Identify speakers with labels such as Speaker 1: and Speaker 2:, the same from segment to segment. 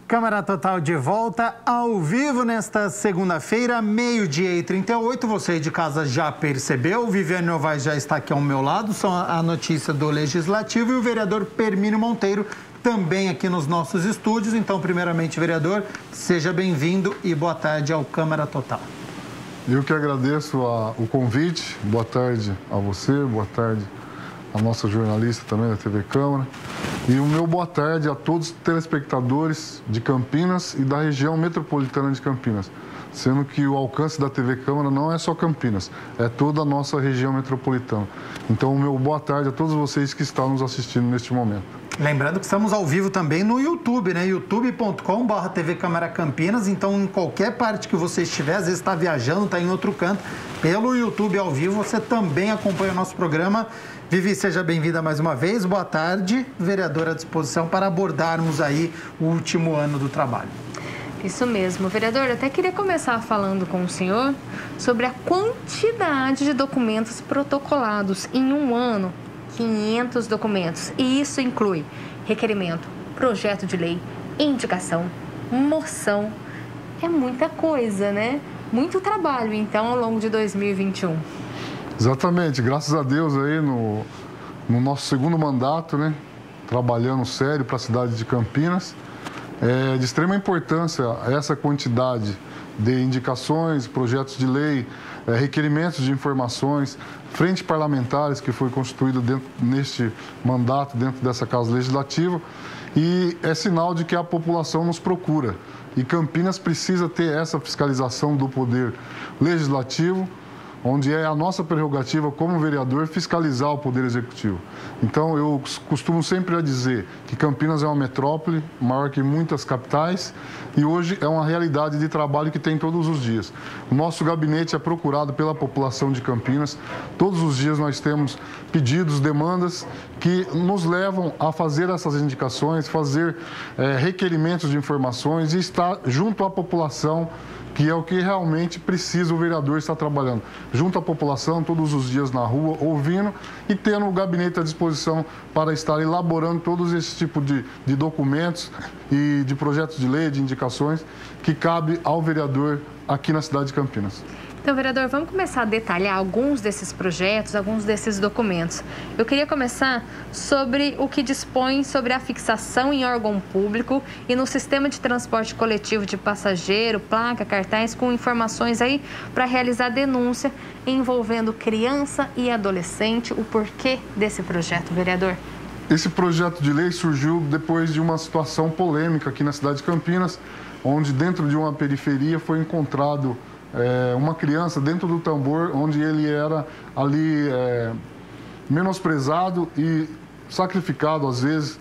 Speaker 1: Câmara Total de volta ao vivo nesta segunda-feira, 12h38. Você aí de casa já percebeu, Viviane Novaes já está aqui ao meu lado, são a notícia do Legislativo e o vereador Permínio Monteiro também aqui nos nossos estúdios. Então, primeiramente, vereador, seja bem-vindo e boa tarde ao Câmara Total.
Speaker 2: Eu que agradeço o convite, boa tarde a você, boa tarde a nossa jornalista também da TV Câmara. E o meu boa tarde a todos os telespectadores de Campinas e da região metropolitana de Campinas. Sendo que o alcance da TV Câmara não é só Campinas, é toda a nossa região metropolitana. Então, o meu boa tarde a todos vocês que estão nos assistindo neste momento.
Speaker 1: Lembrando que estamos ao vivo também no YouTube, né? youtube.com/TV Câmara Campinas. Então, em qualquer parte que você estiver, às vezes está viajando, está em outro canto, pelo YouTube ao vivo, você também acompanha o nosso programa. Vivi, seja bem-vinda mais uma vez. Boa tarde, vereadora à disposição para abordarmos aí o último ano do trabalho.
Speaker 3: Isso mesmo. Vereador, eu até queria começar falando com o senhor sobre a quantidade de documentos protocolados em um ano. 500 documentos. E isso inclui requerimento, projeto de lei, indicação, moção. É muita coisa, né? Muito trabalho, então, ao longo de 2021.
Speaker 2: Exatamente. Graças a Deus aí no nosso segundo mandato, né? Trabalhando sério para a cidade de Campinas. É de extrema importância essa quantidade de indicações, projetos de lei, requerimentos de informações, frente parlamentares que foi constituída neste mandato, dentro dessa Casa Legislativa, e é sinal de que a população nos procura. E Campinas precisa ter essa fiscalização do Poder Legislativo, onde é a nossa prerrogativa como vereador fiscalizar o Poder Executivo. Então, eu costumo sempre dizer que Campinas é uma metrópole, maior que muitas capitais, e hoje é uma realidade de trabalho que tem todos os dias. O nosso gabinete é procurado pela população de Campinas. Todos os dias nós temos pedidos, demandas que nos levam a fazer essas indicações, fazer requerimentos de informações e estar junto à população, que é o que realmente precisa o vereador estar trabalhando. Junto à população, todos os dias na rua, ouvindo e tendo o gabinete à disposição para estar elaborando todos esses tipos de documentos e de projetos de lei, de indicações, que cabe ao vereador aqui na cidade de Campinas.
Speaker 3: Então, vereador, vamos começar a detalhar alguns desses projetos, alguns desses documentos. Eu queria começar sobre o que dispõe sobre a fixação em órgão público e no sistema de transporte coletivo de passageiro, placa, cartaz, com informações aí para realizar denúncia envolvendo criança e adolescente. O porquê desse projeto, vereador?
Speaker 2: Esse projeto de lei surgiu depois de uma situação polêmica aqui na cidade de Campinas, onde dentro de uma periferia foi encontrado uma criança dentro do tambor, onde ele era ali menosprezado e sacrificado, às vezes,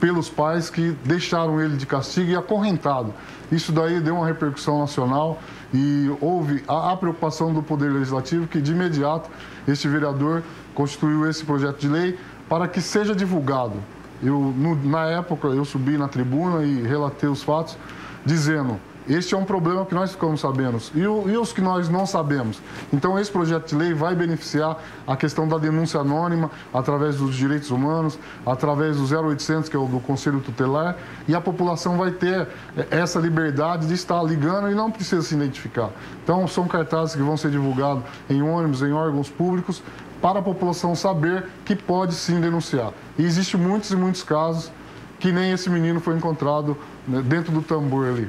Speaker 2: pelos pais que deixaram ele de castigo e acorrentado. Isso daí deu uma repercussão nacional e houve a preocupação do Poder Legislativo que, de imediato, este vereador constituiu esse projeto de lei para que seja divulgado. Na época, eu subi na tribuna e relatei os fatos, dizendo: este é um problema que nós ficamos sabendo e os que nós não sabemos. Então, esse projeto de lei vai beneficiar a questão da denúncia anônima através dos direitos humanos, através do 0800, que é o do Conselho Tutelar, e a população vai ter essa liberdade de estar ligando e não precisa se identificar. Então, são cartazes que vão ser divulgados em ônibus, em órgãos públicos, para a população saber que pode sim denunciar. E existem muitos e muitos casos que nem esse menino foi encontrado dentro do tambor ali,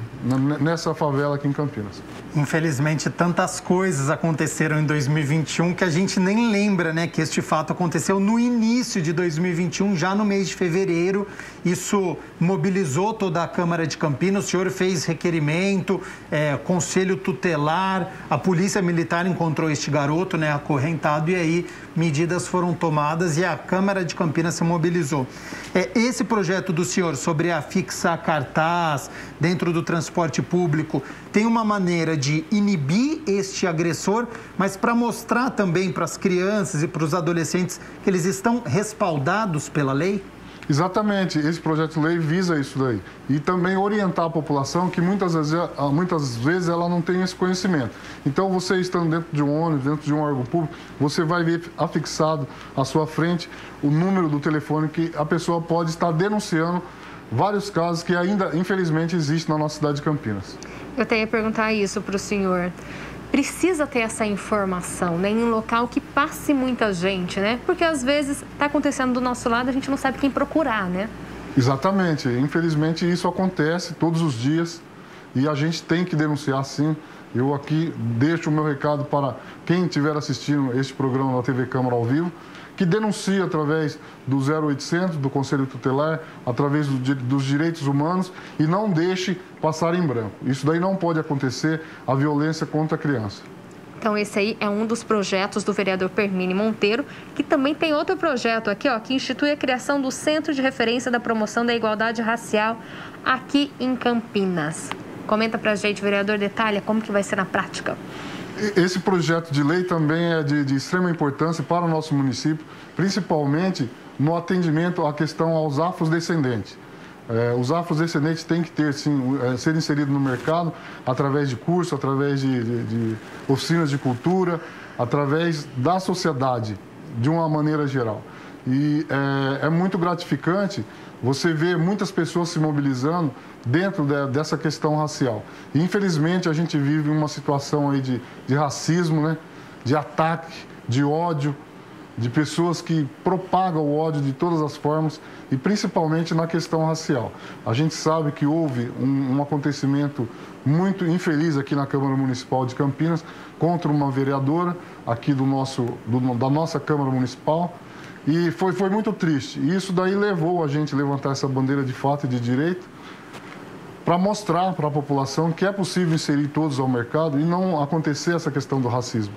Speaker 2: nessa favela aqui em Campinas.
Speaker 1: Infelizmente, tantas coisas aconteceram em 2021 que a gente nem lembra, né, que este fato aconteceu no início de 2021, já no mês de fevereiro. Isso mobilizou toda a Câmara de Campinas, o senhor fez requerimento, Conselho Tutelar, a Polícia Militar encontrou este garoto, né, acorrentado, e aí medidas foram tomadas e a Câmara de Campinas se mobilizou. Esse projeto do senhor sobre a fixar cartaz dentro do transporte público tem uma maneira de inibir este agressor, mas para mostrar também para as crianças e para os adolescentes que eles estão respaldados pela lei?
Speaker 2: Exatamente, esse projeto de lei visa isso daí. E também orientar a população que muitas vezes ela não tem esse conhecimento. Então, você estando dentro de um ônibus, dentro de um órgão público, você vai ver afixado à sua frente o número do telefone que a pessoa pode estar denunciando vários casos que ainda, infelizmente, existem na nossa cidade de Campinas.
Speaker 3: Eu até ia perguntar isso para o senhor. Precisa ter essa informação, né, em um local que passe muita gente, né? Porque às vezes está acontecendo do nosso lado, a gente não sabe quem procurar, né?
Speaker 2: Exatamente. Infelizmente, isso acontece todos os dias e a gente tem que denunciar, sim. Eu aqui deixo o meu recado para quem estiver assistindo este programa da TV Câmara ao vivo, que denuncie através do 0800, do Conselho Tutelar, através dos direitos humanos e não deixe passar em branco. Isso daí não pode acontecer, a violência contra a criança.
Speaker 3: Então, esse aí é um dos projetos do vereador Permini Monteiro, que também tem outro projeto aqui, ó, que institui a criação do Centro de Referência da Promoção da Igualdade Racial aqui em Campinas. Comenta pra gente, vereador, detalha como que vai ser na prática.
Speaker 2: Esse projeto de lei também é de extrema importância para o nosso município, principalmente no atendimento à questão aos afrodescendentes. Os afrodescendentes têm que ter, sim, ser inseridos no mercado através de cursos, através de oficinas de cultura, através da sociedade, de uma maneira geral. E é muito gratificante você ver muitas pessoas se mobilizando dentro dessa questão racial. E, infelizmente, a gente vive uma situação aí de racismo, né? De ataque, de ódio, de pessoas que propagam o ódio de todas as formas e principalmente na questão racial. A gente sabe que houve um acontecimento muito infeliz aqui na Câmara Municipal de Campinas contra uma vereadora aqui da nossa Câmara Municipal. E foi muito triste. E isso daí levou a gente a levantar essa bandeira de fato e de direito para mostrar para a população que é possível inserir todos ao mercado e não acontecer essa questão do racismo.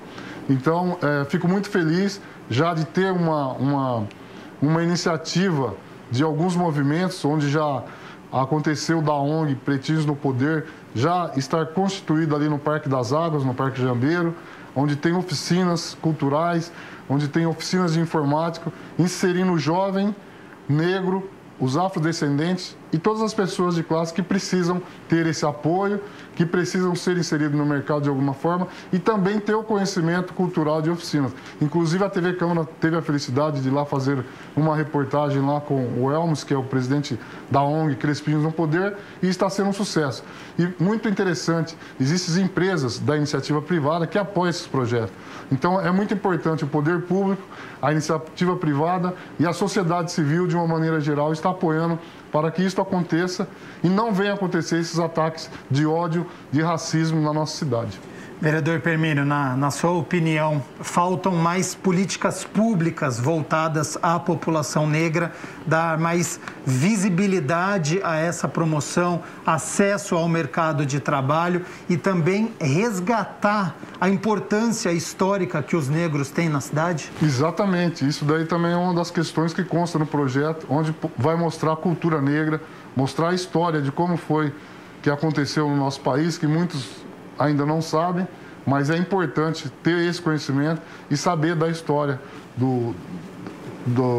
Speaker 2: Então, fico muito feliz já de ter uma iniciativa de alguns movimentos, onde já aconteceu da ONG Pretinhos no Poder, já estar constituído ali no Parque das Águas, no Parque Jambeiro, onde tem oficinas culturais, onde tem oficinas de informática, inserindo o jovem, negro, os afrodescendentes e todas as pessoas de classe que precisam ter esse apoio, que precisam ser inseridos no mercado de alguma forma e também ter o conhecimento cultural de oficinas. Inclusive, a TV Câmara teve a felicidade de ir lá fazer uma reportagem lá com o Elmos, que é o presidente da ONG Crespinhos no Poder, e está sendo um sucesso. E muito interessante, existem empresas da iniciativa privada que apoiam esses projetos. Então, é muito importante o poder público, a iniciativa privada e a sociedade civil, de uma maneira geral, está apoiando para que isso aconteça e não venha acontecer esses ataques de ódio, de racismo na nossa cidade.
Speaker 1: Vereador Permini, na sua opinião, faltam mais políticas públicas voltadas à população negra, dar mais visibilidade a essa promoção, acesso ao mercado de trabalho e também resgatar a importância histórica que os negros têm na cidade?
Speaker 2: Exatamente, isso daí também é uma das questões que consta no projeto, onde vai mostrar a cultura negra, mostrar a história de como foi que aconteceu no nosso país, que muitos ainda não sabem, mas é importante ter esse conhecimento e saber da história,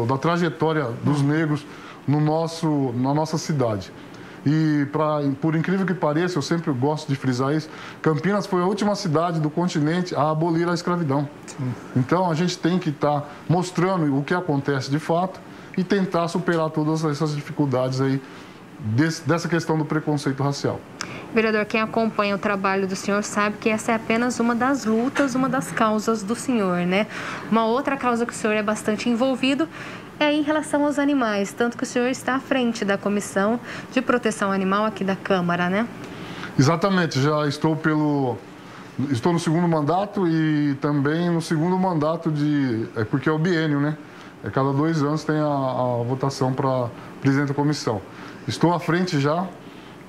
Speaker 2: da trajetória dos negros na nossa cidade. E, por incrível que pareça, eu sempre gosto de frisar isso, Campinas foi a última cidade do continente a abolir a escravidão. Sim. Então, a gente tem que estar mostrando o que acontece de fato e tentar superar todas essas dificuldades aí dessa questão do preconceito racial.
Speaker 3: Vereador, quem acompanha o trabalho do senhor sabe que essa é apenas uma das lutas, uma das causas do senhor, né? Uma outra causa que o senhor é bastante envolvido é em relação aos animais, tanto que o senhor está à frente da Comissão de Proteção Animal aqui da Câmara, né?
Speaker 2: Exatamente, já estou no segundo mandato e também no segundo mandato porque é o biênio, né? Cada 2 anos tem a votação para presidente da comissão. Estou à frente já,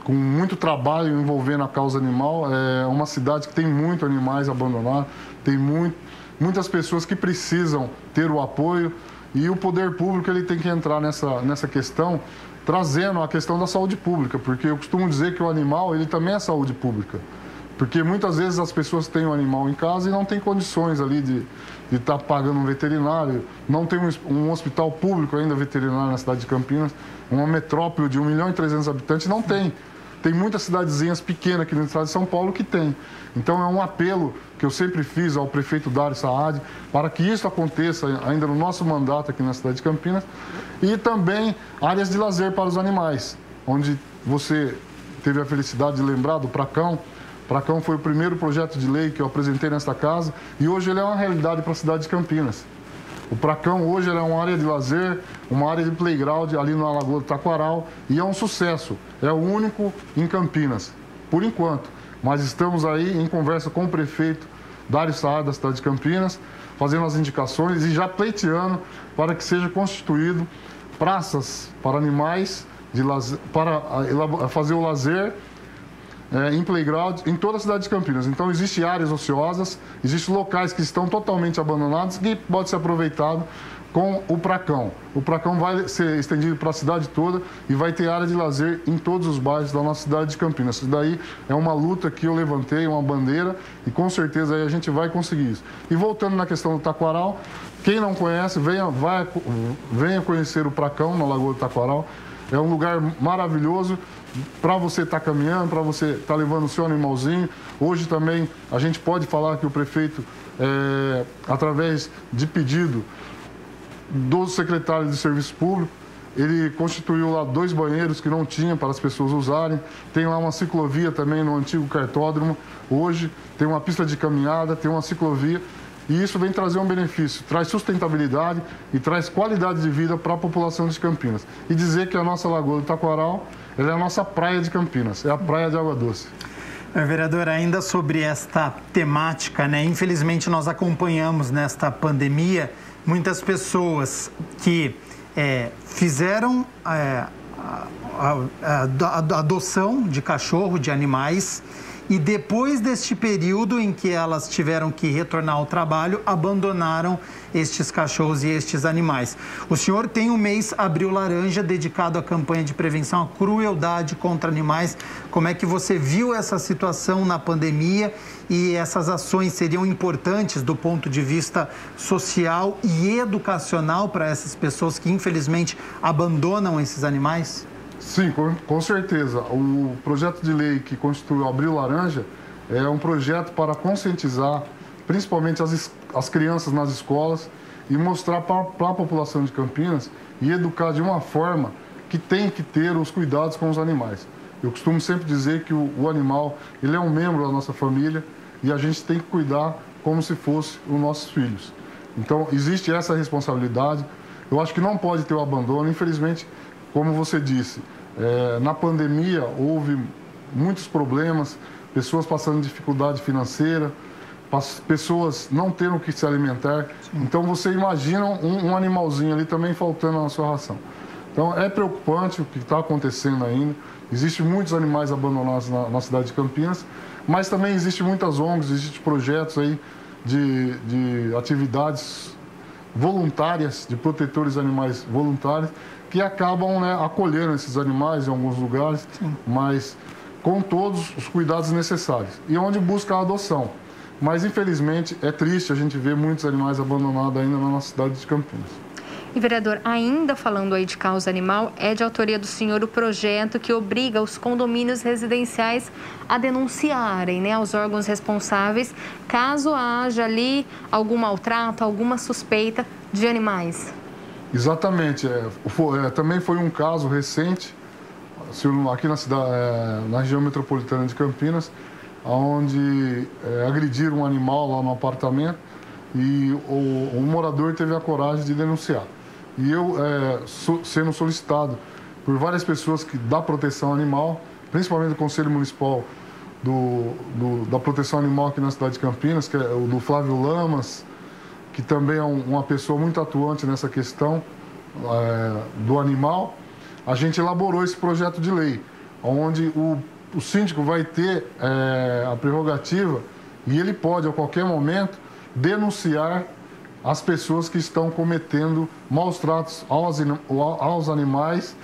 Speaker 2: com muito trabalho envolvendo a causa animal. É uma cidade que tem muitos animais abandonados, tem muitas pessoas que precisam ter o apoio e o poder público ele tem que entrar nessa questão, trazendo a questão da saúde pública, porque eu costumo dizer que o animal ele também é saúde pública. Porque muitas vezes as pessoas têm o animal em casa e não têm condições ali de estar pagando um veterinário, não tem um hospital público ainda veterinário na cidade de Campinas, uma metrópole de 1.300.000 habitantes não tem. Tem muitas cidadezinhas pequenas aqui no estado de São Paulo que tem. Então é um apelo que eu sempre fiz ao prefeito Dário Saad para que isso aconteça ainda no nosso mandato aqui na cidade de Campinas e também áreas de lazer para os animais. onde você teve a felicidade de lembrar do Pracão. O Pracão foi o primeiro projeto de lei que eu apresentei nesta casa e hoje ele é uma realidade para a cidade de Campinas. O Pracão hoje é uma área de lazer, uma área de playground ali na Lagoa do Taquaral e é um sucesso. É o único em Campinas, por enquanto. Mas estamos aí em conversa com o prefeito Dário Saad, da cidade de Campinas, fazendo as indicações e já pleiteando para que seja constituído praças para animais, de lazer, para fazer o lazer em playground em toda a cidade de Campinas. Então, existem áreas ociosas, existem locais que estão totalmente abandonados que pode ser aproveitado com o Pracão. O Pracão vai ser estendido para a cidade toda e vai ter área de lazer em todos os bairros da nossa cidade de Campinas. Isso daí é uma luta que eu levantei, uma bandeira, e com certeza aí a gente vai conseguir isso. E voltando na questão do Taquaral, quem não conhece, venha conhecer o Pracão na Lagoa do Taquaral. É um lugar maravilhoso para você estar caminhando, para você estar levando o seu animalzinho. Hoje também a gente pode falar que o prefeito, através de pedido do secretário de Serviço Público, ele constituiu lá 2 banheiros que não tinha para as pessoas usarem. Tem lá uma ciclovia também no antigo cartódromo. Hoje tem uma pista de caminhada, tem uma ciclovia. E isso vem trazer um benefício, traz sustentabilidade e traz qualidade de vida para a população de Campinas. E dizer que a nossa Lagoa do Taquaral, ela é a nossa praia de Campinas, é a praia de água doce.
Speaker 1: Vereador, ainda sobre esta temática, né? Infelizmente nós acompanhamos nesta pandemia muitas pessoas que fizeram a adoção de cachorro, de animais, e depois deste período em que elas tiveram que retornar ao trabalho, abandonaram estes cachorros e estes animais. O senhor tem o mês Abril Laranja dedicado à campanha de prevenção à crueldade contra animais. Como é que você viu essa situação na pandemia e essas ações seriam importantes do ponto de vista social e educacional para essas pessoas que infelizmente abandonam esses animais?
Speaker 2: Sim, com certeza. O projeto de lei que constitui o Abril Laranja é um projeto para conscientizar, principalmente as crianças nas escolas, e mostrar para a população de Campinas e educar de uma forma que tem que ter os cuidados com os animais. Eu costumo sempre dizer que o animal, ele é um membro da nossa família e a gente tem que cuidar como se fosse os nossos filhos. Então, existe essa responsabilidade. Eu acho que não pode ter o abandono, infelizmente. Como você disse, na pandemia houve muitos problemas, pessoas passando dificuldade financeira, pessoas não tendo o que se alimentar. Sim. Então você imagina um animalzinho ali também faltando na sua ração. Então é preocupante o que está acontecendo ainda. Existem muitos animais abandonados na cidade de Campinas, mas também existem muitas ONGs, existem projetos aí de atividades voluntárias, de protetores animais voluntários, que acabam, né, acolhendo esses animais em alguns lugares, sim, mas com todos os cuidados necessários. E onde busca a adoção. Mas, infelizmente, é triste a gente ver muitos animais abandonados ainda na nossa cidade de Campinas.
Speaker 3: E, vereador, ainda falando aí de causa animal, é de autoria do senhor o projeto que obriga os condomínios residenciais a denunciarem, né, aos órgãos responsáveis caso haja ali algum maltrato, alguma suspeita de animais.
Speaker 2: Exatamente. Também foi um caso recente, aqui na região metropolitana de Campinas, onde agrediram um animal lá no apartamento e o morador teve a coragem de denunciar. E eu, sendo solicitado por várias pessoas da proteção animal, principalmente do Conselho Municipal da Proteção Animal aqui na cidade de Campinas, que é o do Flávio Lamas, que também é uma pessoa muito atuante nessa questão do animal, a gente elaborou esse projeto de lei, onde o síndico vai ter a prerrogativa e ele pode, a qualquer momento, denunciar as pessoas que estão cometendo maus tratos aos animais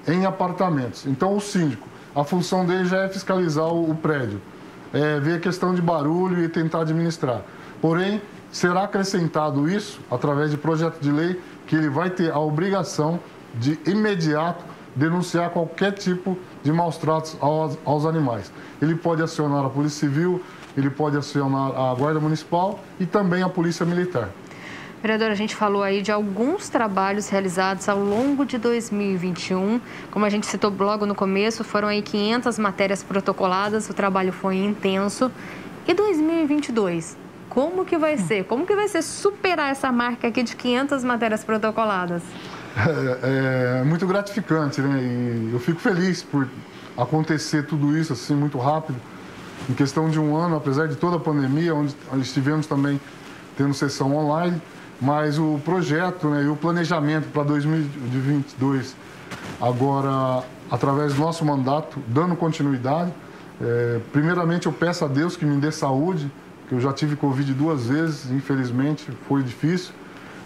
Speaker 2: em apartamentos. Então, o síndico, a função dele já é fiscalizar o prédio, ver a questão de barulho e tentar administrar. Porém, será acrescentado isso, através de projeto de lei, que ele vai ter a obrigação de, imediato, denunciar qualquer tipo de maus tratos aos animais. Ele pode acionar a Polícia Civil, ele pode acionar a Guarda Municipal e também a Polícia Militar.
Speaker 3: Vereador, a gente falou aí de alguns trabalhos realizados ao longo de 2021. Como a gente citou logo no começo, foram aí 500 matérias protocoladas, o trabalho foi intenso. E 2022, como que vai ser? Como que vai ser superar essa marca aqui de 500 matérias protocoladas?
Speaker 2: É muito gratificante, né? E eu fico feliz por acontecer tudo isso assim muito rápido. Em questão de um ano, apesar de toda a pandemia, onde estivemos também tendo sessão online, mas o projeto, né, e o planejamento para 2022, agora, através do nosso mandato, dando continuidade. Primeiramente, eu peço a Deus que me dê saúde, que eu já tive Covid 2 vezes, infelizmente, foi difícil,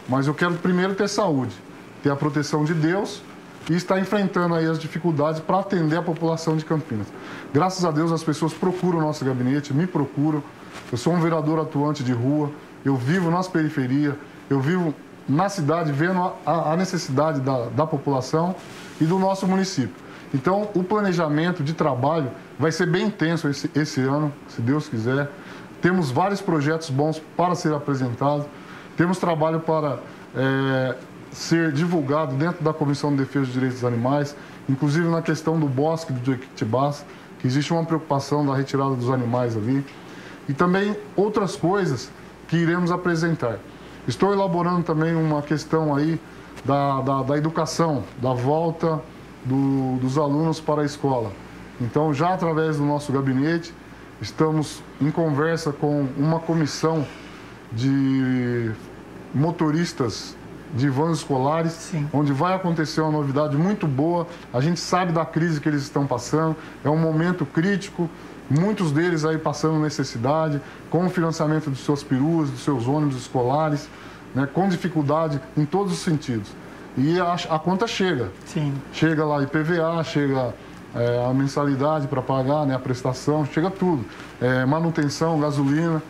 Speaker 2: mas eu quero primeiro ter saúde, ter a proteção de Deus e estar enfrentando aí as dificuldades para atender a população de Campinas. Graças a Deus, as pessoas procuram o nosso gabinete, me procuram. Eu sou um vereador atuante de rua, eu vivo nas periferias, eu vivo na cidade vendo a necessidade da população e do nosso município. Então, o planejamento de trabalho vai ser bem intenso esse ano, se Deus quiser. Temos vários projetos bons para ser apresentados. Temos trabalho para ser divulgado dentro da Comissão de Defesa dos Direitos dos Animais, inclusive na questão do bosque do Jequitibás, que existe uma preocupação da retirada dos animais ali. E também outras coisas que iremos apresentar. Estou elaborando também uma questão aí da educação, da volta dos alunos para a escola. Então, já através do nosso gabinete, estamos em conversa com uma comissão de motoristas de vans escolares, sim, onde vai acontecer uma novidade muito boa. A gente sabe da crise que eles estão passando, é um momento crítico, muitos deles aí passando necessidade, com o financiamento dos seus perus, dos seus ônibus escolares, né, com dificuldade em todos os sentidos. E a conta chega. Sim. Chega lá IPVA, chega a mensalidade para pagar, né, a prestação, chega tudo. Manutenção, gasolina,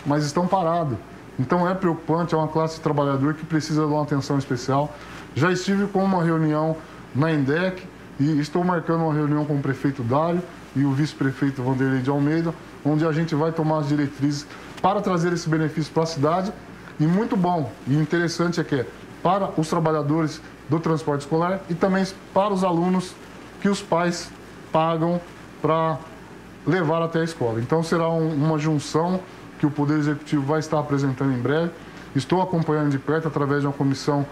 Speaker 2: mas estão parados. Então é preocupante, é uma classe de trabalhador que precisa de uma atenção especial. Já estive com uma reunião na INDEC e estou marcando uma reunião com o prefeito Dário e o vice-prefeito Vanderlei de Almeida, onde a gente vai tomar as diretrizes para trazer esse benefício para a cidade. E muito bom e interessante é que é para os trabalhadores do transporte escolar e também para os alunos que os pais pagam para levar até a escola. Então será uma junção que o Poder Executivo vai estar apresentando em breve. Estou acompanhando de perto através de uma comissão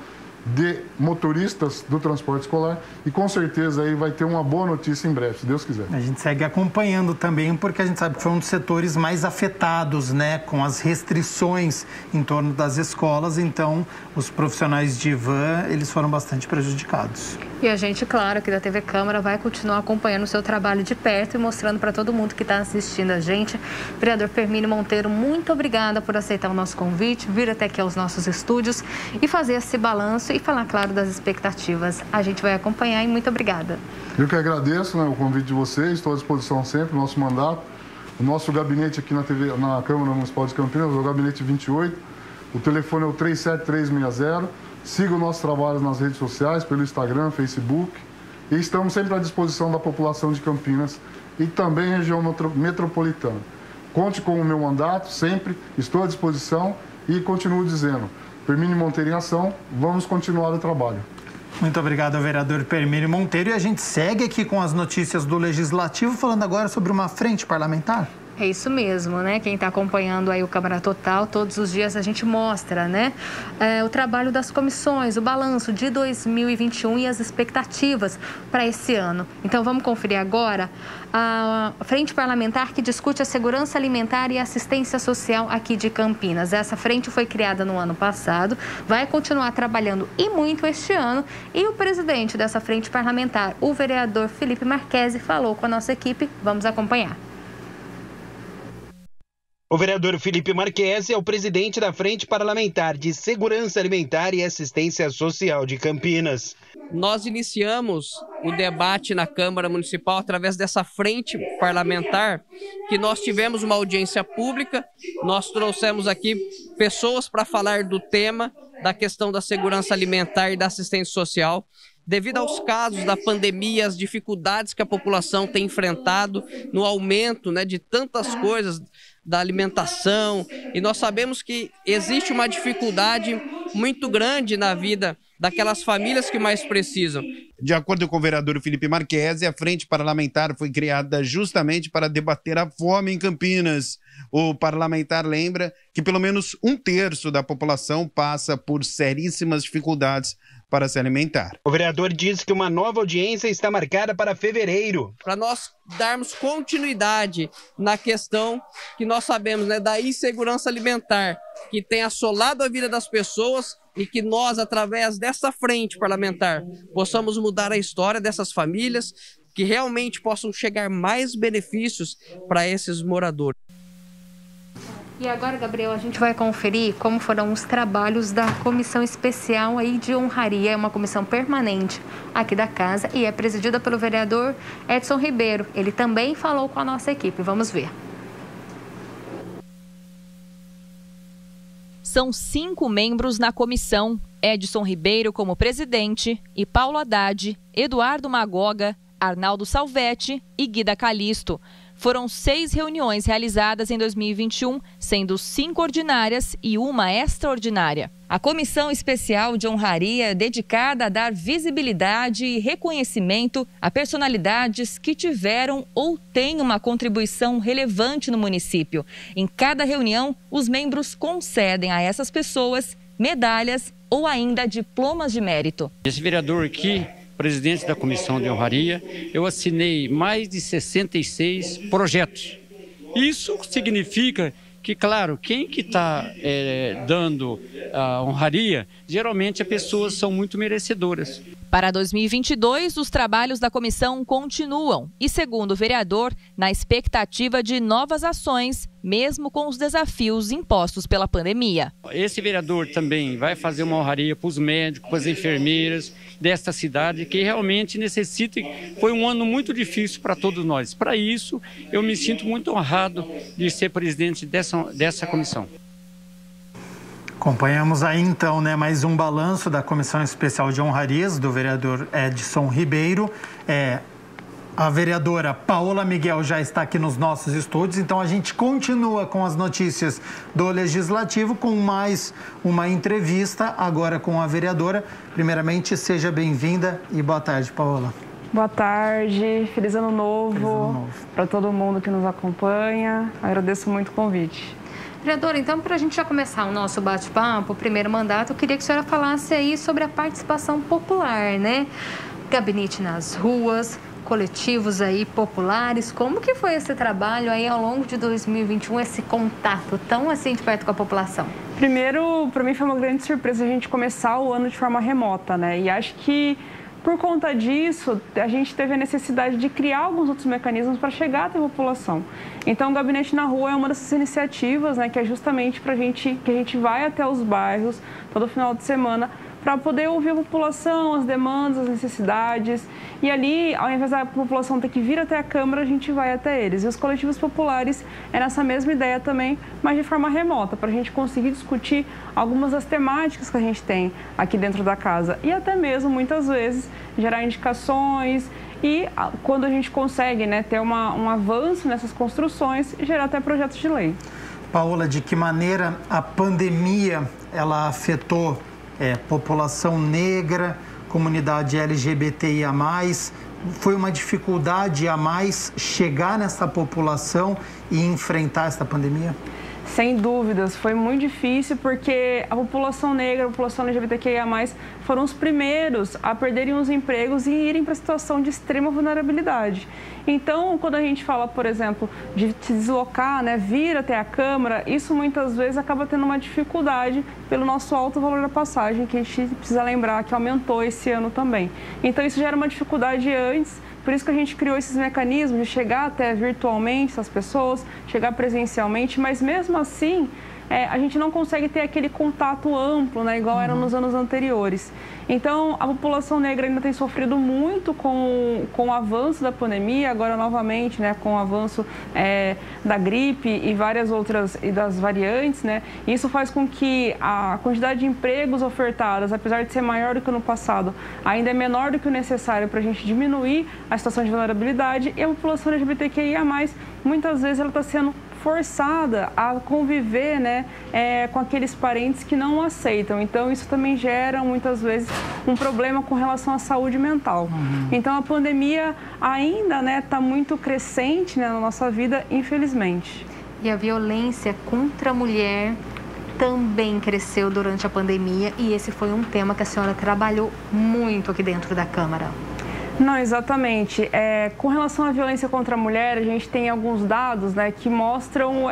Speaker 2: de motoristas do transporte escolar e com certeza aí vai ter uma boa notícia em breve, se Deus quiser.
Speaker 1: A gente segue acompanhando também porque a gente sabe que foi um dos setores mais afetados, né, com as restrições em torno das escolas, então os profissionais de van, eles foram bastante prejudicados.
Speaker 3: E a gente, claro, aqui da TV Câmara vai continuar acompanhando o seu trabalho de perto e mostrando para todo mundo que está assistindo a gente. Vereador Permínio Monteiro, muito obrigada por aceitar o nosso convite, vir até aqui aos nossos estúdios e fazer esse balanço e falar, claro, das expectativas. A gente vai acompanhar e muito obrigada.
Speaker 2: Eu que agradeço, né, o convite de vocês, estou à disposição sempre, nosso mandato. O nosso gabinete aqui na Câmara Municipal de Campinas, o gabinete 28, o telefone é o 37360. Siga o nosso trabalho nas redes sociais, pelo Instagram, Facebook. E estamos sempre à disposição da população de Campinas e também região metropolitana. Conte com o meu mandato, sempre estou à disposição e continuo dizendo, Permínio Monteiro em ação, vamos continuar o trabalho.
Speaker 1: Muito obrigado ao vereador Permínio Monteiro e a gente segue aqui com as notícias do Legislativo, falando agora sobre uma frente parlamentar.
Speaker 3: É isso mesmo, né? Quem está acompanhando aí o Câmara Total, todos os dias a gente mostra, né? O trabalho das comissões, o balanço de 2021 e as expectativas para esse ano. Então, vamos conferir agora a frente parlamentar que discute a segurança alimentar e assistência social aqui de Campinas. Essa frente foi criada no ano passado, vai continuar trabalhando e muito este ano. E o presidente dessa frente parlamentar, o vereador Felipe Marquesi, falou com a nossa equipe. Vamos acompanhar.
Speaker 4: O vereador Felipe Marquesi é o presidente da Frente Parlamentar de Segurança Alimentar e Assistência Social de Campinas.
Speaker 5: Nós iniciamos o debate na Câmara Municipal através dessa frente parlamentar, que nós tivemos uma audiência pública, nós trouxemos aqui pessoas para falar do tema da questão da segurança alimentar e da assistência social. Devido aos casos da pandemia, as dificuldades que a população tem enfrentado no aumento, né, de tantas coisas da alimentação, e nós sabemos que existe uma dificuldade muito grande na vida daquelas famílias que mais precisam.
Speaker 4: De acordo com o vereador Felipe Marquesi, a Frente Parlamentar foi criada justamente para debater a fome em Campinas. O parlamentar lembra que pelo menos 1/3 da população passa por seríssimas dificuldades para se alimentar. O vereador diz que uma nova audiência está marcada para fevereiro.
Speaker 5: Para nós darmos continuidade na questão que nós sabemos, né, da insegurança alimentar, que tem assolado a vida das pessoas e que nós, através dessa frente parlamentar, possamos mudar a história dessas famílias, que realmente possam chegar mais benefícios para esses moradores.
Speaker 3: E agora, Gabriel, a gente vai conferir como foram os trabalhos da Comissão Especial aí de Honraria. É uma comissão permanente aqui da casa e é presidida pelo vereador Edson Ribeiro. Ele também falou com a nossa equipe. Vamos ver.
Speaker 6: São 5 membros na comissão. Edson Ribeiro como presidente e Paulo Haddad, Eduardo Magoga, Arnaldo Salvetti e Guida Calisto. Foram 6 reuniões realizadas em 2021, sendo 5 ordinárias e 1 extraordinária. A Comissão Especial de Honraria é dedicada a dar visibilidade e reconhecimento a personalidades que tiveram ou têm uma contribuição relevante no município. Em cada reunião, os membros concedem a essas pessoas medalhas ou ainda diplomas de mérito.
Speaker 7: Esse vereador aqui, presidente da Comissão de Honraria, eu assinei mais de 66 projetos. Isso significa que, claro, quem que está dando a honraria, geralmente as pessoas são muito merecedoras.
Speaker 6: Para 2022, os trabalhos da comissão continuam e, segundo o vereador, na expectativa de novas ações, mesmo com os desafios impostos pela pandemia.
Speaker 7: Esse vereador também vai fazer uma honraria para os médicos, para as enfermeiras desta cidade, que realmente necessita. Foi um ano muito difícil para todos nós. Para isso, eu me sinto muito honrado de ser presidente dessa comissão.
Speaker 1: Acompanhamos aí então, né, mais um balanço da Comissão Especial de Honrarias do vereador Edson Ribeiro. A vereadora Paola Miguel já está aqui nos nossos estúdios, então a gente continua com as notícias do Legislativo com mais uma entrevista agora com a vereadora. Primeiramente, seja bem-vinda e boa tarde, Paola.
Speaker 8: Boa tarde, feliz ano novo para todo mundo que nos acompanha. Agradeço muito o convite.
Speaker 3: Vereadora, então, para a gente já começar o nosso bate-papo, o primeiro mandato, eu queria que a senhora falasse aí sobre a participação popular, né? Gabinete nas ruas, coletivos aí populares. Como que foi esse trabalho aí ao longo de 2021, esse contato tão assim de perto com a população?
Speaker 8: Primeiro, para mim foi uma grande surpresa a gente começar o ano de forma remota, né? E acho que por conta disso, a gente teve a necessidade de criar alguns outros mecanismos para chegar até a população. Então, o Gabinete na Rua é uma dessas iniciativas, né, que é justamente para que a gente vai até os bairros todo final de semana para poder ouvir a população, as demandas, as necessidades. E ali, ao invés da população ter que vir até a Câmara, a gente vai até eles. E os coletivos populares é nessa mesma ideia também, mas de forma remota, para a gente conseguir discutir algumas das temáticas que a gente tem aqui dentro da casa. E até mesmo, muitas vezes, gerar indicações e, quando a gente consegue, né, ter um avanço nessas construções, gerar até projetos de lei.
Speaker 1: Paola, de que maneira a pandemia ela afetou população negra, comunidade LGBTIA+, foi uma dificuldade a mais chegar nessa população e enfrentar essa pandemia?
Speaker 8: Sem dúvidas, foi muito difícil porque a população negra, a população LGBTQIA+, foram os primeiros a perderem os empregos e irem para a situação de extrema vulnerabilidade. Então, quando a gente fala, por exemplo, de se deslocar, né, vir até a Câmara, isso muitas vezes acaba tendo uma dificuldade pelo nosso alto valor da passagem, que a gente precisa lembrar que aumentou esse ano também. Então, isso gera uma dificuldade antes. Por isso que a gente criou esses mecanismos de chegar até virtualmente essas pessoas, chegar presencialmente, mas mesmo assim a gente não consegue ter aquele contato amplo, né, igual era nos anos anteriores. Então, a população negra ainda tem sofrido muito com o avanço da pandemia, agora novamente, né, com o avanço da gripe e várias outras, e das variantes, né, isso faz com que a quantidade de empregos ofertados, apesar de ser maior do que no passado, ainda é menor do que o necessário para a gente diminuir a situação de vulnerabilidade, e a população LGBTQIA+, muitas vezes ela está sendo forçada a conviver, né, com aqueles parentes que não aceitam. Então, isso também gera, muitas vezes, um problema com relação à saúde mental. Então, a pandemia ainda, né, está muito crescente, né, na nossa vida, infelizmente.
Speaker 3: E a violência contra a mulher também cresceu durante a pandemia e esse foi um tema que a senhora trabalhou muito aqui dentro da Câmara.
Speaker 8: Não, exatamente. Com relação à violência contra a mulher, a gente tem alguns dados, né, que mostram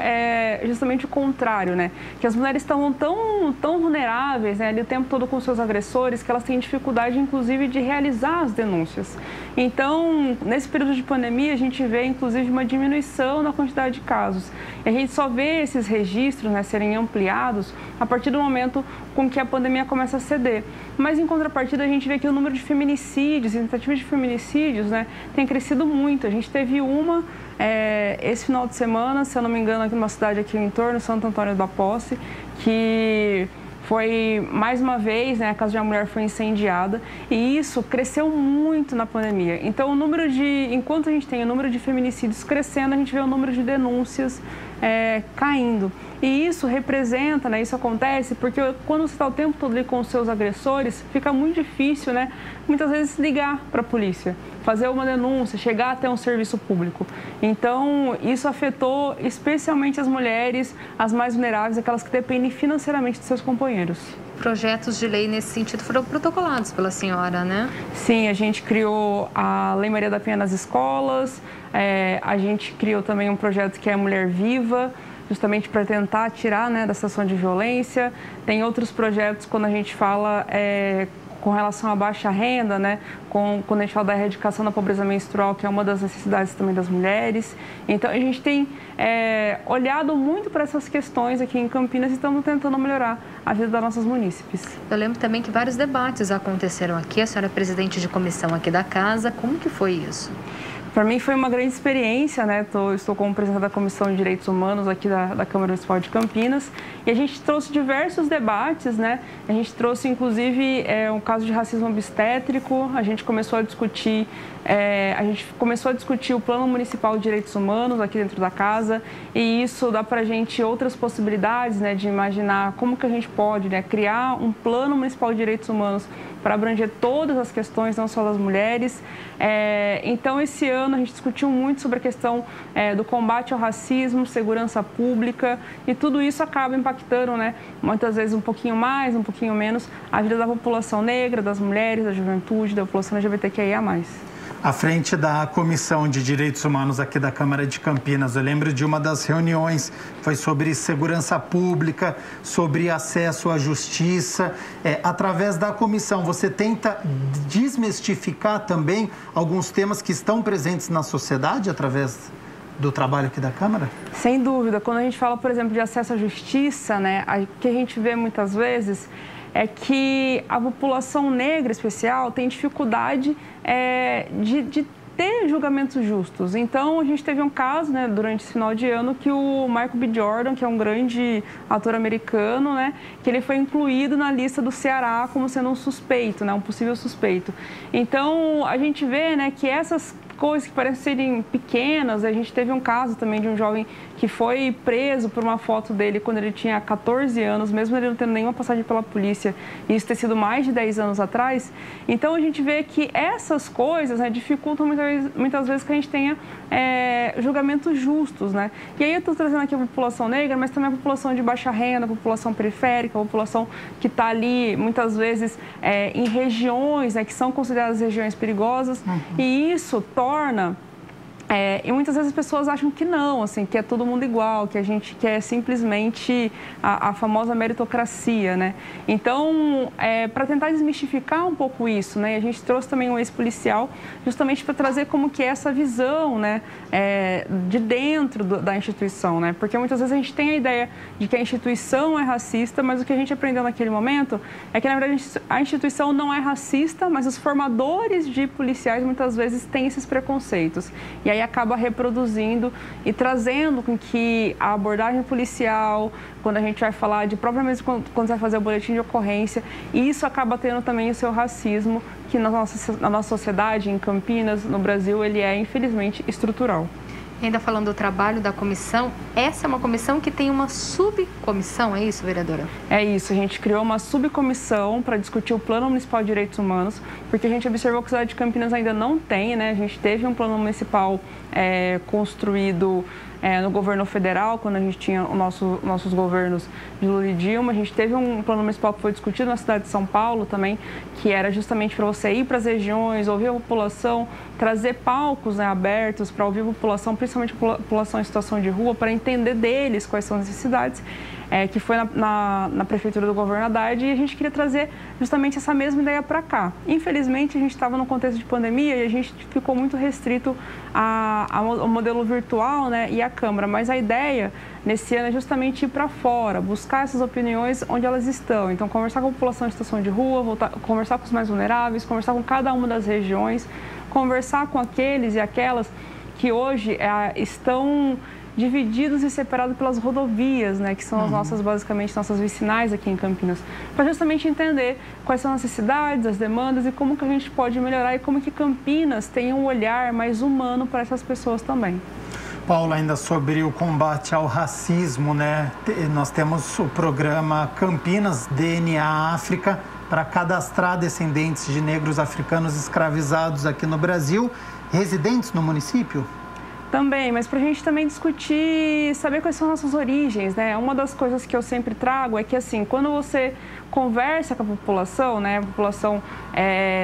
Speaker 8: justamente o contrário, né? Que as mulheres estavam tão vulneráveis, né, ali o tempo todo com seus agressores, que elas têm dificuldade, inclusive, de realizar as denúncias. Então, nesse período de pandemia, a gente vê, inclusive, uma diminuição na quantidade de casos. E a gente só vê esses registros, né, serem ampliados a partir do momento com que a pandemia começa a ceder. Mas, em contrapartida, a gente vê que o número de feminicídios, tentativas de feminicídios, né, tem crescido muito. A gente teve uma esse final de semana, se eu não me engano, aqui numa cidade aqui em entorno, Santo Antônio da Posse, que foi, mais uma vez, né, a casa de uma mulher foi incendiada e isso cresceu muito na pandemia. Então, enquanto a gente tem o número de feminicídios crescendo, a gente vê o número de denúncias caindo. E isso representa, né, isso acontece porque quando você está o tempo todo ali com os seus agressores, fica muito difícil, né, muitas vezes ligar para a polícia, fazer uma denúncia, chegar até um serviço público. Então, isso afetou especialmente as mulheres, as mais vulneráveis, aquelas que dependem financeiramente de seus companheiros.
Speaker 3: Projetos de lei nesse sentido foram protocolados pela senhora, né?
Speaker 8: Sim, a gente criou a Lei Maria da Penha nas escolas, a gente criou também um projeto que é a Mulher Viva, justamente para tentar tirar, né, da situação de violência. Tem outros projetos quando a gente fala com relação à baixa renda, né, quando a gente fala da erradicação da pobreza menstrual, que é uma das necessidades também das mulheres. Então, a gente tem olhado muito para essas questões aqui em Campinas e estamos tentando melhorar a vida das nossas munícipes.
Speaker 3: Eu lembro também que vários debates aconteceram aqui. A senhora é presidente de comissão aqui da casa. Como que foi isso?
Speaker 8: Para mim foi uma grande experiência, né? Estou como presidente da Comissão de Direitos Humanos aqui da Câmara Municipal de Campinas e a gente trouxe diversos debates, né? A gente trouxe, inclusive, um caso de racismo obstétrico, a gente começou a discutir o Plano Municipal de Direitos Humanos aqui dentro da casa e isso dá para a gente outras possibilidades, né? De imaginar como que a gente pode, né, criar um Plano Municipal de Direitos Humanos para abranger todas as questões, não só das mulheres. Então, esse ano a gente discutiu muito sobre a questão do combate ao racismo, segurança pública e tudo isso acaba impactando, né, muitas vezes um pouquinho mais, um pouquinho menos, a vida da população negra, das mulheres, da juventude, da população LGBTQIA+.
Speaker 1: À frente da Comissão de Direitos Humanos aqui da Câmara de Campinas, eu lembro de uma das reuniões, foi sobre segurança pública, sobre acesso à justiça. Através da comissão, você tenta desmistificar também alguns temas que estão presentes na sociedade através do trabalho aqui da Câmara?
Speaker 8: Sem dúvida. Quando a gente fala, por exemplo, de acesso à justiça, né, o que a gente vê muitas vezes é que a população negra especial tem dificuldade de ter julgamentos justos. Então, a gente teve um caso, né, durante esse final de ano que o Michael B. Jordan, que é um grande ator americano, né, que ele foi incluído na lista do Ceará como sendo um suspeito, né, um possível suspeito. Então, a gente vê, né, que essas coisas que parecem serem pequenas, a gente teve um caso também de um jovem que foi preso por uma foto dele quando ele tinha 14 anos, mesmo ele não tendo nenhuma passagem pela polícia, e isso ter sido mais de 10 anos atrás. Então, a gente vê que essas coisas, né, dificultam muitas vezes que a gente tenha julgamentos justos, né? E aí eu estou trazendo aqui a população negra, mas também a população de baixa renda, a população periférica, a população que está ali, muitas vezes, em regiões, né, que são consideradas regiões perigosas, e isso torna... e muitas vezes as pessoas acham que não, assim, que é todo mundo igual, que a gente quer simplesmente a famosa meritocracia, né? Então, para tentar desmistificar um pouco isso, né? A gente trouxe também um ex-policial justamente para trazer como que é essa visão, né? De dentro da instituição, né? Porque muitas vezes a gente tem a ideia de que a instituição é racista, mas o que a gente aprendeu naquele momento é que, na verdade, a instituição não é racista, mas os formadores de policiais muitas vezes têm esses preconceitos. E aí acaba reproduzindo e trazendo com que a abordagem policial, quando a gente vai falar de propriamente quando você vai fazer o boletim de ocorrência, isso acaba tendo também o seu racismo, que na nossa sociedade, em Campinas, no Brasil, ele é infelizmente estrutural.
Speaker 3: Ainda falando do trabalho da comissão, essa é uma comissão que tem uma subcomissão, é isso, vereadora?
Speaker 8: É isso, a gente criou uma subcomissão para discutir o Plano Municipal de Direitos Humanos, porque a gente observou que a cidade de Campinas ainda não tem, né? A gente teve um plano municipal construído no governo federal, quando a gente tinha nossos governos de Lula e Dilma. A gente teve um plano municipal que foi discutido na cidade de São Paulo também, que era justamente para você ir para as regiões, ouvir a população, trazer palcos abertos para ouvir a população, principalmente a população em situação de rua, para entender deles quais são as necessidades, que foi na prefeitura do governo Haddad, e a gente queria trazer justamente essa mesma ideia para cá. Infelizmente, a gente estava no contexto de pandemia e a gente ficou muito restrito ao modelo virtual, né, e à Câmara, mas a ideia nesse ano é justamente ir para fora, buscar essas opiniões onde elas estão. Então, conversar com a população em situação de rua, conversar com os mais vulneráveis, conversar com cada uma das regiões, conversar com aqueles e aquelas que hoje estão divididos e separados pelas rodovias, né, que são as basicamente nossas vicinais aqui em Campinas, para justamente entender quais são as necessidades, as demandas e como que a gente pode melhorar e como que Campinas tem um olhar mais humano para essas pessoas também.
Speaker 1: Paula, ainda sobre o combate ao racismo, né? Nós temos o programa Campinas DNA África para cadastrar descendentes de negros africanos escravizados aqui no Brasil, residentes no município?
Speaker 8: Também, mas para a gente também discutir, saber quais são nossas origens, né? Uma das coisas que eu sempre trago é que, assim, quando você conversa com a população, né? A população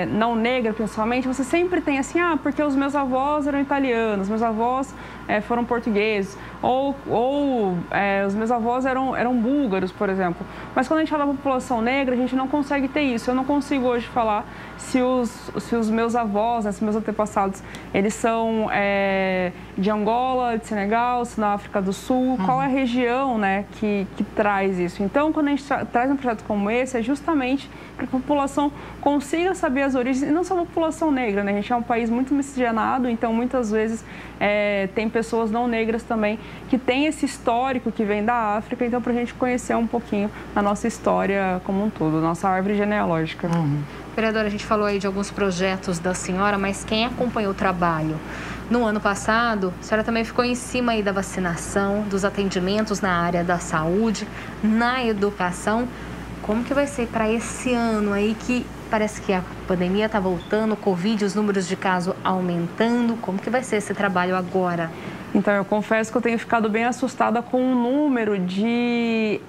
Speaker 8: não negra, principalmente, você sempre tem assim, porque os meus avós eram italianos, meus avós foram portugueses, ou os meus avós eram búlgaros, por exemplo. Mas quando a gente fala da população negra, a gente não consegue ter isso. Eu não consigo hoje falar se os meus avós, né, se meus antepassados, eles são de Angola, de Senegal, se na África do Sul, qual é a região, né, que traz isso. Então, quando a gente traz um projeto como esse, é justamente para que a população consiga saber as origens, e não só a população negra, né? A gente é um país muito miscigenado, então muitas vezes tem pessoas não negras também que têm esse histórico que vem da África, então para a gente conhecer um pouquinho a nossa história como um todo, nossa árvore genealógica.
Speaker 3: Vereadora, a gente falou aí de alguns projetos da senhora, mas quem acompanhou o trabalho no ano passado, a senhora também ficou em cima aí da vacinação, dos atendimentos na área da saúde, na educação. Como que vai ser para esse ano aí que parece que a pandemia está voltando, o Covid, os números de casos aumentando? Como que vai ser esse trabalho agora?
Speaker 8: Então, eu confesso que eu tenho ficado bem assustada com o número de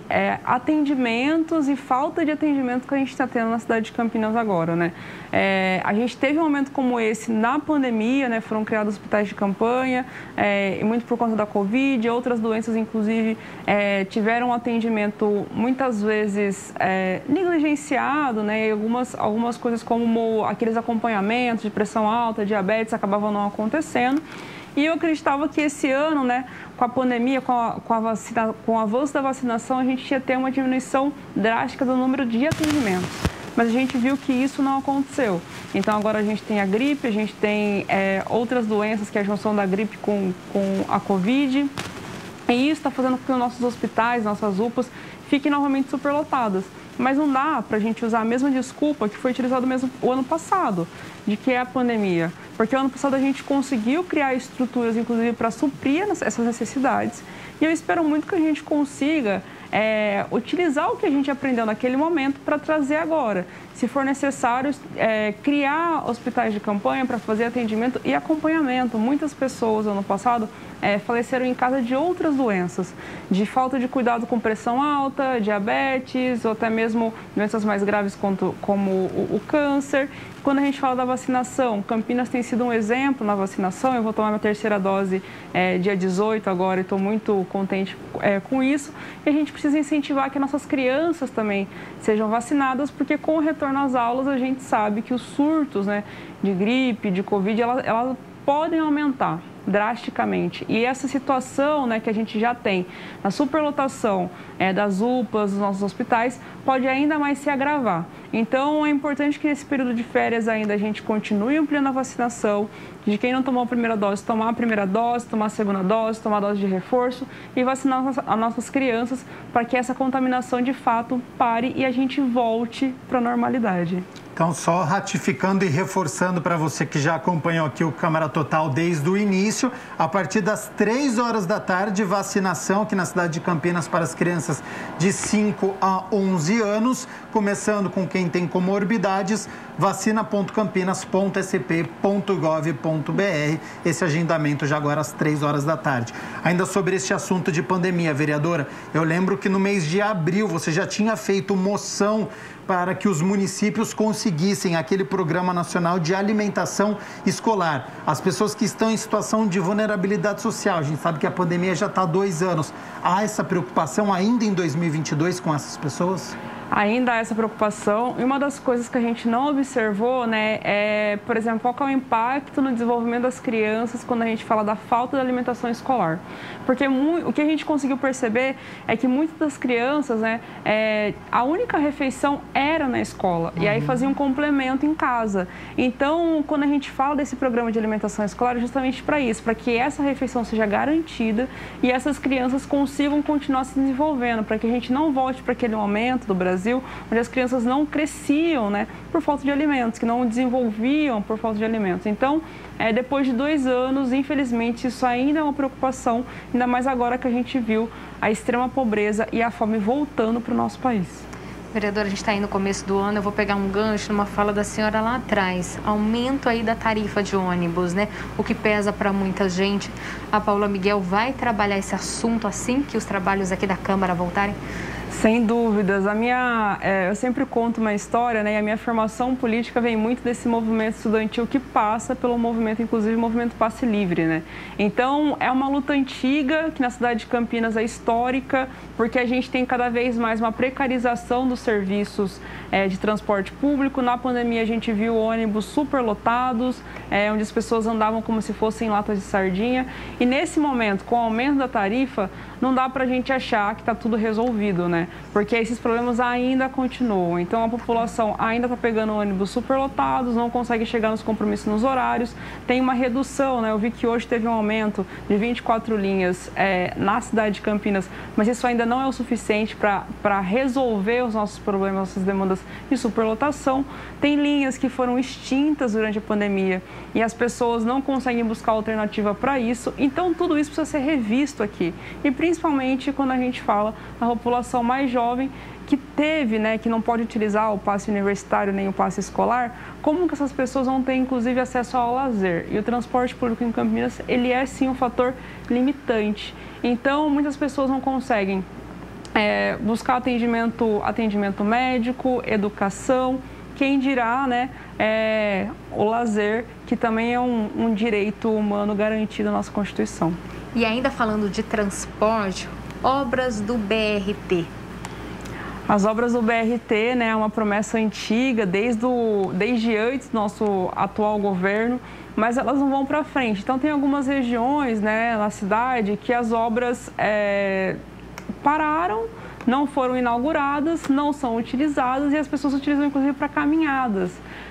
Speaker 8: atendimentos e falta de atendimento que a gente está tendo na cidade de Campinas agora, né? A gente teve um momento como esse na pandemia, né? Foram criados hospitais de campanha, e muito por conta da Covid, outras doenças, inclusive, tiveram um atendimento muitas vezes negligenciado, né? E algumas coisas como aqueles acompanhamentos de pressão alta, diabetes, acabavam não acontecendo. E eu acreditava que esse ano, né, com a pandemia, com o avanço da vacinação, a gente ia ter uma diminuição drástica do número de atendimentos. Mas a gente viu que isso não aconteceu. Então, agora a gente tem a gripe, a gente tem outras doenças, que é a junção da gripe com a Covid. E isso está fazendo com que os nossos hospitais, nossas UPAs, fiquem novamente superlotadas. Mas não dá para a gente usar a mesma desculpa que foi utilizada mesmo o ano passado, de que é a pandemia. Porque o ano passado a gente conseguiu criar estruturas, inclusive, para suprir essas necessidades. E eu espero muito que a gente consiga utilizar o que a gente aprendeu naquele momento para trazer agora. Se for necessário, criar hospitais de campanha para fazer atendimento e acompanhamento. Muitas pessoas, no ano passado, faleceram em casa de outras doenças, de falta de cuidado com pressão alta, diabetes, ou até mesmo doenças mais graves como o câncer. Quando a gente fala da vacinação, Campinas tem sido um exemplo na vacinação. Eu vou tomar minha terceira dose dia 18 agora e estou muito contente com isso. E a gente precisa incentivar que nossas crianças também sejam vacinadas, porque com o retorno às aulas a gente sabe que os surtos, né, de gripe, de Covid, elas podem aumentar drasticamente. E essa situação, né, que a gente já tem na superlotação das UPAs, dos nossos hospitais, pode ainda mais se agravar. Então, é importante que nesse período de férias ainda a gente continue ampliando a vacinação, de quem não tomou a primeira dose, tomar a primeira dose, tomar a segunda dose, tomar a dose de reforço e vacinar as nossas crianças para que essa contaminação de fato pare e a gente volte para a normalidade.
Speaker 1: Então, só ratificando e reforçando para você que já acompanhou aqui o Câmara Total desde o início, a partir das 3 horas da tarde, vacinação aqui na cidade de Campinas para as crianças de 5 a 11 anos, começando com quem tem comorbidades, vacina.campinas.sp.gov.br, esse agendamento já agora às 3 horas da tarde. Ainda sobre este assunto de pandemia, vereadora, eu lembro que no mês de abril você já tinha feito moção para que os municípios conseguissem aquele Programa Nacional de Alimentação Escolar. As pessoas que estão em situação de vulnerabilidade social, a gente sabe que a pandemia já está há 2 anos. Há essa preocupação ainda em 2022 com essas pessoas?
Speaker 8: Ainda há essa preocupação, e uma das coisas que a gente não observou, né, é, por exemplo, qual que é o impacto no desenvolvimento das crianças quando a gente fala da falta de alimentação escolar. Porque o que a gente conseguiu perceber é que muitas das crianças, né, a única refeição era na escola, e aí fazia um complemento em casa. Então, quando a gente fala desse programa de alimentação escolar, é justamente para isso, para que essa refeição seja garantida e essas crianças consigam continuar se desenvolvendo, para que a gente não volte para aquele momento do Brasil onde as crianças não cresciam, né, por falta de alimentos, que não desenvolviam por falta de alimentos. Então, depois de 2 anos, infelizmente, isso ainda é uma preocupação, ainda mais agora que a gente viu a extrema pobreza e a fome voltando para o nosso país.
Speaker 3: Vereadora, a gente está aí no começo do ano, eu vou pegar um gancho numa fala da senhora lá atrás. Aumento aí da tarifa de ônibus, né? O que pesa para muita gente. A Paula Miguel vai trabalhar esse assunto assim que os trabalhos aqui da Câmara voltarem?
Speaker 8: Sem dúvidas. Eu sempre conto uma história, né? E a minha formação política vem muito desse movimento estudantil que passa pelo movimento, inclusive o movimento Passe Livre, né? Então, é uma luta antiga, que na cidade de Campinas é histórica, porque a gente tem cada vez mais uma precarização dos serviços de transporte público. Na pandemia, a gente viu ônibus superlotados, onde as pessoas andavam como se fossem latas de sardinha. E nesse momento, com o aumento da tarifa, não dá para a gente achar que está tudo resolvido, né? Porque esses problemas ainda continuam. Então, a população ainda está pegando ônibus superlotados, não consegue chegar nos compromissos nos horários. Tem uma redução, né? Eu vi que hoje teve um aumento de 24 linhas na cidade de Campinas, mas isso ainda não é o suficiente para resolver os nossos problemas, nossas demandas de superlotação. Tem linhas que foram extintas durante a pandemia e as pessoas não conseguem buscar alternativa para isso. Então, tudo isso precisa ser revisto aqui. E principalmente quando a gente fala da população mais jovem que teve, né, que não pode utilizar o passe universitário nem o passe escolar, como que essas pessoas vão ter, inclusive, acesso ao lazer? E o transporte público em Campinas, ele é, sim, um fator limitante. Então, muitas pessoas não conseguem buscar atendimento médico, educação, quem dirá, né, o lazer, que também é um direito humano garantido na nossa Constituição.
Speaker 3: E ainda falando de transporte, obras do BRT.
Speaker 8: As obras do BRT, né, é uma promessa antiga, desde antes do nosso atual governo, mas elas não vão para frente. Então, tem algumas regiões, né, na cidade que as obras pararam, não foram inauguradas, não são utilizadas e as pessoas utilizam, inclusive, para caminhadas,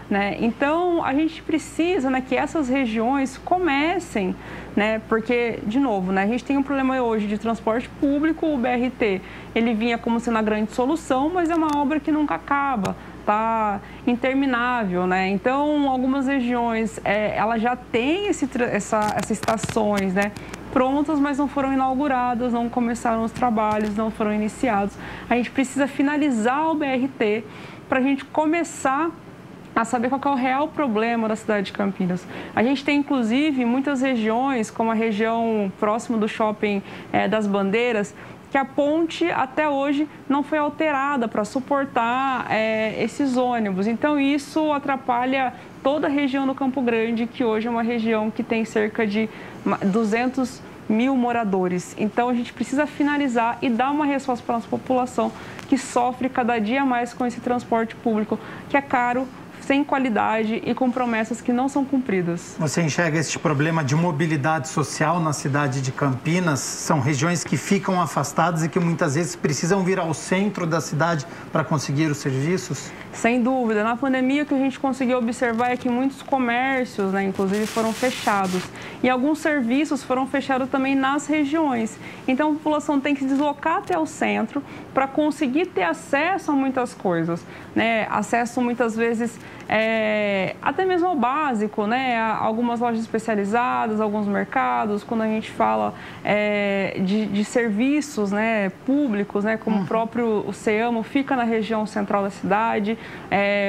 Speaker 8: né? Então, a gente precisa, né, que essas regiões comecem, né? Porque, de novo, né, a gente tem um problema hoje de transporte público, o BRT, ele vinha como sendo a grande solução, mas é uma obra que nunca acaba, tá interminável, né? Então, algumas regiões, ela já tem essas estações, né, prontas, mas não foram inauguradas, não começaram os trabalhos, não foram iniciados. A gente precisa finalizar o BRT para a gente começar a saber qual é o real problema da cidade de Campinas. A gente tem, inclusive, muitas regiões, como a região próxima do shopping das Bandeiras, que a ponte até hoje não foi alterada para suportar esses ônibus. Então, isso atrapalha toda a região do Campo Grande, que hoje é uma região que tem cerca de 200 mil moradores. Então, a gente precisa finalizar e dar uma resposta para a nossa população que sofre cada dia mais com esse transporte público, que é caro, sem qualidade e com promessas que não são cumpridas.
Speaker 1: Você enxerga este problema de mobilidade social na cidade de Campinas? São regiões que ficam afastadas e que muitas vezes precisam vir ao centro da cidade para conseguir os serviços?
Speaker 8: Sem dúvida. Na pandemia, o que a gente conseguiu observar é que muitos comércios, né, inclusive, foram fechados. E alguns serviços foram fechados também nas regiões. Então, a população tem que se deslocar até o centro para conseguir ter acesso a muitas coisas, né? Acesso, muitas vezes, até mesmo ao básico, né? Algumas lojas especializadas, alguns mercados, quando a gente fala de serviços, né, públicos, né, como o próprio CEAMO fica na região central da cidade,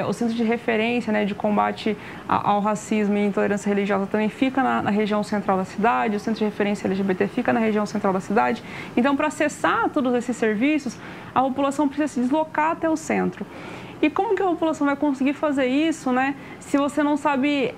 Speaker 8: o Centro de Referência, né, de Combate ao Racismo e Intolerância Religiosa também fica na região central da cidade, o Centro de Referência LGBT fica na região central da cidade. Então, para acessar todos esses serviços, a população precisa se deslocar até o centro. E como que a população vai conseguir fazer isso, né? Se você não sabe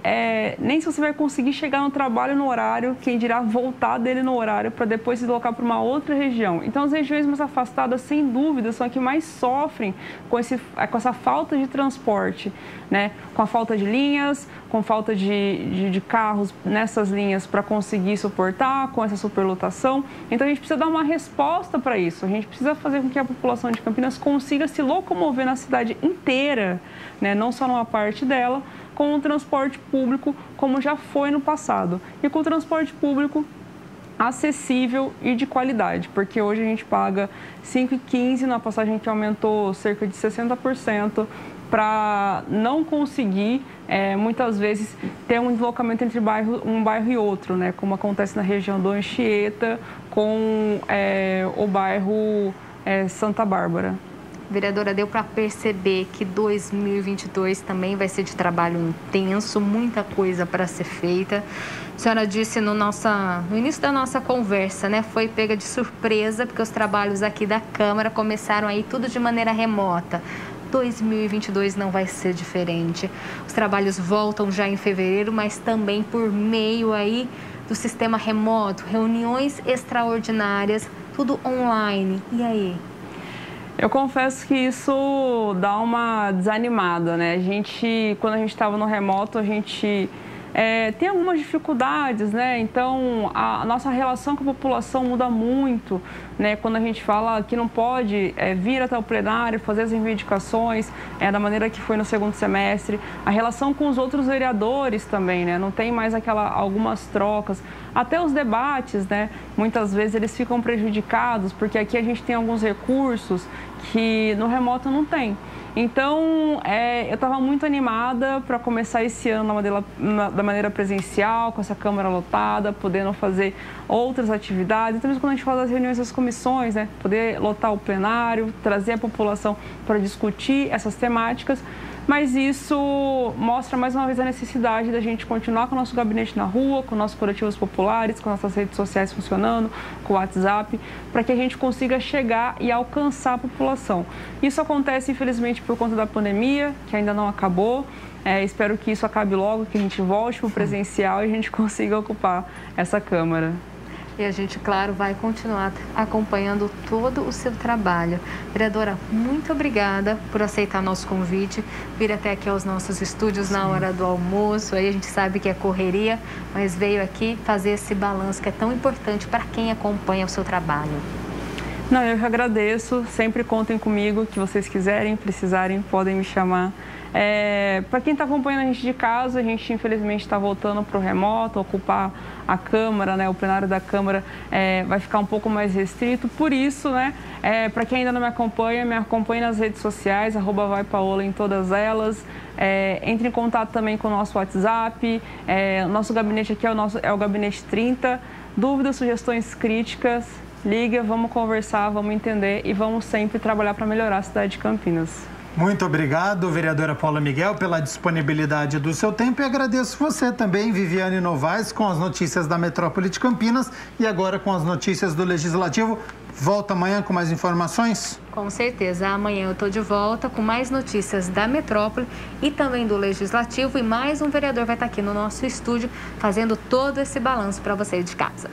Speaker 8: nem se você vai conseguir chegar no trabalho no horário, quem dirá voltar dele no horário para depois se deslocar para uma outra região. Então, as regiões mais afastadas, sem dúvida, são as que mais sofrem com essa falta de transporte, né? Com a falta de linhas, com falta de carros nessas linhas para conseguir suportar, com essa superlotação. Então, a gente precisa dar uma resposta para isso. A gente precisa fazer com que a população de Campinas consiga se locomover na cidade inteira, né? Não só numa parte dela, com o transporte público, como já foi no passado. E com o transporte público acessível e de qualidade, porque hoje a gente paga R$ 5,15 na passagem que aumentou cerca de 60%, para não conseguir, muitas vezes, ter um deslocamento entre um bairro e outro, né? Como acontece na região do Anchieta com o bairro Santa Bárbara.
Speaker 3: Vereadora, deu para perceber que 2022 também vai ser de trabalho intenso, muita coisa para ser feita. A senhora disse no início da nossa conversa, né? Foi pega de surpresa, porque os trabalhos aqui da Câmara começaram aí tudo de maneira remota. 2022 não vai ser diferente. Os trabalhos voltam já em fevereiro, mas também por meio aí do sistema remoto, reuniões extraordinárias, tudo online. E aí?
Speaker 8: Eu confesso que isso dá uma desanimada, né? Quando a gente estava no remoto, a gente tem algumas dificuldades, né? Então, a nossa relação com a população muda muito, né? Quando a gente fala que não pode vir até o plenário, fazer as reivindicações da maneira que foi no segundo semestre. A relação com os outros vereadores também, né? Não tem mais algumas trocas. Até os debates, né? Muitas vezes eles ficam prejudicados, porque aqui a gente tem alguns recursos que no remoto não tem. Então, eu estava muito animada para começar esse ano da maneira presencial, com essa Câmara lotada, podendo fazer outras atividades. Então, quando a gente fala das reuniões das comissões, né, poder lotar o plenário, trazer a população para discutir essas temáticas. Mas isso mostra mais uma vez a necessidade da gente continuar com o nosso gabinete na rua, com nossos coletivos populares, com nossas redes sociais funcionando, com o WhatsApp, para que a gente consiga chegar e alcançar a população. Isso acontece, infelizmente, por conta da pandemia, que ainda não acabou. Espero que isso acabe logo, que a gente volte para o presencial e a gente consiga ocupar essa Câmara.
Speaker 3: E a gente, claro, vai continuar acompanhando todo o seu trabalho. Vereadora, muito obrigada por aceitar nosso convite, vir até aqui aos nossos estúdios na hora do almoço. Aí a gente sabe que é correria, mas veio aqui fazer esse balanço que é tão importante para quem acompanha o seu trabalho.
Speaker 8: Não, eu que agradeço. Sempre contem comigo, que vocês quiserem, precisarem, podem me chamar. Para quem está acompanhando a gente de casa, a gente infelizmente está voltando para o remoto, ocupar a Câmara, né, o plenário da Câmara vai ficar um pouco mais restrito. Por isso, né, para quem ainda não me acompanhe nas redes sociais, @vaipaola em todas elas. Entre em contato também com o nosso WhatsApp. Nosso gabinete aqui é o gabinete 30. Dúvidas, sugestões, críticas, liga, vamos conversar, vamos entender e vamos sempre trabalhar para melhorar a cidade de Campinas.
Speaker 1: Muito obrigado, vereadora Paula Miguel, pela disponibilidade do seu tempo, e agradeço você também, Viviane Novaes, com as notícias da Metrópole de Campinas e agora com as notícias do Legislativo. Volta amanhã com mais informações?
Speaker 3: Com certeza. Amanhã eu estou de volta com mais notícias da Metrópole e também do Legislativo, e mais um vereador vai estar aqui no nosso estúdio fazendo todo esse balanço para você de casa.